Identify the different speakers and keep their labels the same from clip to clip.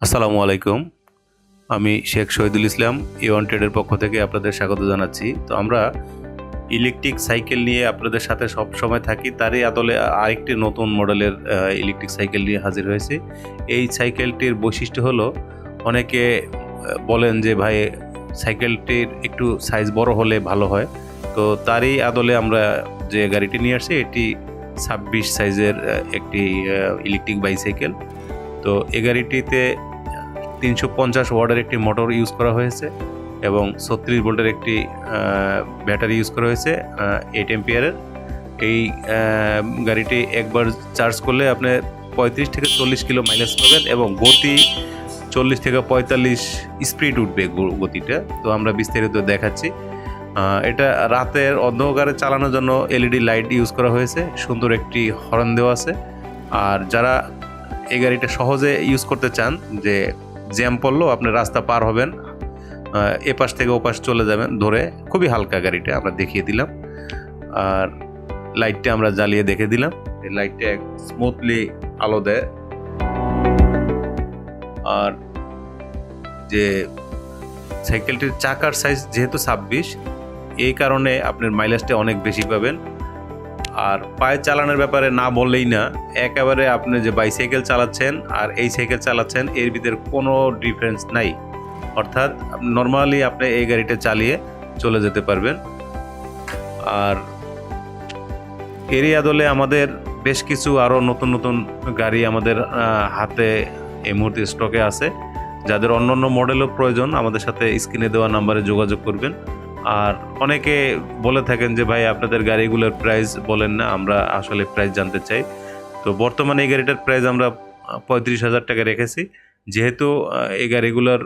Speaker 1: আসসালামু আলাইকুম। আমি শেখ শহীদুল ইসলাম এ1 ট্রেডের পক্ষ থেকে আপনাদের স্বাগত জানাচ্ছি। তো আমরা ইলেকট্রিক সাইকেল নিয়ে আপনাদের সাথে সবসময় থাকি, তারই আদলে আরেকটি নতুন মডেলের ইলেকট্রিক সাইকেল নিয়ে হাজির হয়েছি। এই সাইকেলটির বৈশিষ্ট্য হলো, অনেকে বলেন যে ভাই সাইকেলটির একটু সাইজ বড় হলে ভালো হয়। তো তারই আদলে আমরা যে গাড়িটি নিয়ে আসছি এটি 26 সাইজের একটি ইলেকট্রিক বাইসাইকেল। তো এই গাড়িটিতে 350 ওয়াটের একটি মোটর ইউজ করা হয়েছে এবং 36 ভোল্টের একটি ব্যাটারি ইউজ করা হয়েছে 8 এম্পিয়ারের। এই গাড়িটি একবার চার্জ করলে আপনি 35 থেকে 40 কিলো মাইলেজ পাবেন এবং গতি 40 থেকে 45 স্পিড উঠবে গতিটা। তো আমরা বিস্তারিত দেখাচ্ছি। এটা রাতের অন্ধকারে চালানোর জন্য এলইডি লাইট ইউজ করা হয়েছে, সুন্দর একটি হর্ন দেওয়া আছে। আর যারা এই গাড়িটা সহজে ইউজ করতে চান, যে জ্যাম পড়লেও আপনি রাস্তা পার হবেন, এপাশ থেকে ওপাশ চলে যাবেন ধরে, খুবই হালকা গাড়িটা আমরা দেখিয়ে দিলাম। আর লাইটটা আমরা জ্বালিয়ে দেখে দিলাম, এই লাইটটা স্মুথলি আলো দেয়। আর যে সাইকেলটির চাকার সাইজ যেহেতু 26, এই কারণে আপনার মাইলেজটা অনেক বেশি পাবেন। আর পায়ে চালানোর ব্যাপারে না বললেই না, একেবারে আপনি যে বাইসাইকেল চালাচ্ছেন আর এই সাইকেল চালাচ্ছেন এর ভিতরে কোনো ডিফারেন্স নাই। অর্থাৎ নর্মালি আপনি এই গাড়িটা চালিয়ে চলে যেতে পারবেন। আর এরই আদলে আমাদের বেশ কিছু আরও নতুন নতুন গাড়ি আমাদের হাতে এই মুহূর্তে স্টকে আছে। যাদের অন্য অন্য মডেলও প্রয়োজন আমাদের সাথে স্ক্রিনে দেওয়া নাম্বারে যোগাযোগ করবেন। আর অনেকে বলে থাকেন যে ভাই আপনাদের গাড়িগুলোর প্রাইস বলেন না, আমরা আসলে প্রাইস জানতে চাই। তো বর্তমানে এই গাড়িটার প্রাইস আমরা 35,000 টাকা রেখেছি। যেহেতু এই গাড়িগুলোর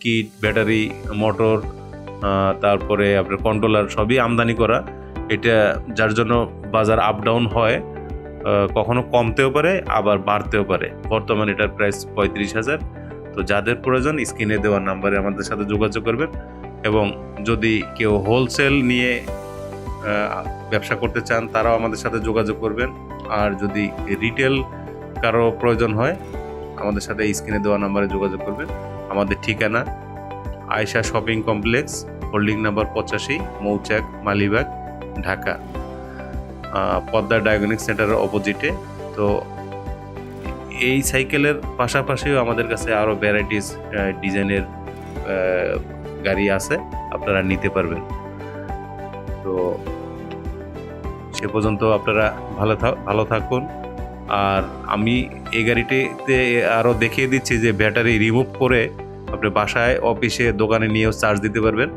Speaker 1: কিট, ব্যাটারি, মোটর, তারপরে আপনার কন্ট্রোলার সবই আমদানি করা, এটা যার জন্য বাজার আপ ডাউন হয়, কখনো কমতেও পারে আবার বাড়তেও পারে। বর্তমানে এটার প্রাইস 35,000। তো যাদের প্রয়োজন স্ক্রিনে দেওয়া নাম্বারে আমাদের সাথে যোগাযোগ করবেন। এবং যদি কেউ হোলসেল নিয়ে ব্যবসা করতে চান তারাও আমাদের সাথে যোগাযোগ করবেন। আর যদি রিটেল কারো প্রয়োজন হয় আমাদের সাথে স্ক্রিনে দেওয়া নাম্বারে যোগাযোগ করবেন। আমাদের ঠিকানা Ayesha shopping complex, holding number 85, মৌচাক, মালিবাগ, ঢাকা, পদ্মা ডায়াগনস্টিক সেন্টারের অপোজিটে। তো এই সাইকেলের পাশাপাশিও আমাদের কাছে আরও ভ্যারাইটিস ডিজাইনের গাড়ি আছে, আপনারা নিতে পারবেন। তো সে পর্যন্ত আপনারা ভালো থাকুন। আর আমি এই গাড়িটিতে আরও দেখিয়ে দিচ্ছি যে ব্যাটারি রিমুভ করে আপনি বাসায়, অফিসে, দোকানে নিয়েও চার্জ দিতে পারবেন,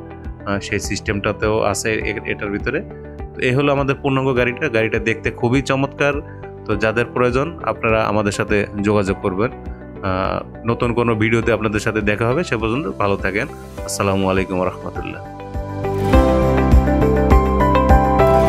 Speaker 1: সেই সিস্টেমটাতেও আছে এটার ভিতরে। তো এই হলো আমাদের পূর্ণাঙ্গ গাড়িটা দেখতে খুবই চমৎকার। তো যাদের প্রয়োজন আপনারা আমাদের সাথে যোগাযোগ করবেন। নতুন কোনো ভিডিওতে আপনাদের সাথে দেখা হবে। সে পর্যন্ত ভালো থাকেন। আসসালামু আলাইকুম রহমতুল্লাহ।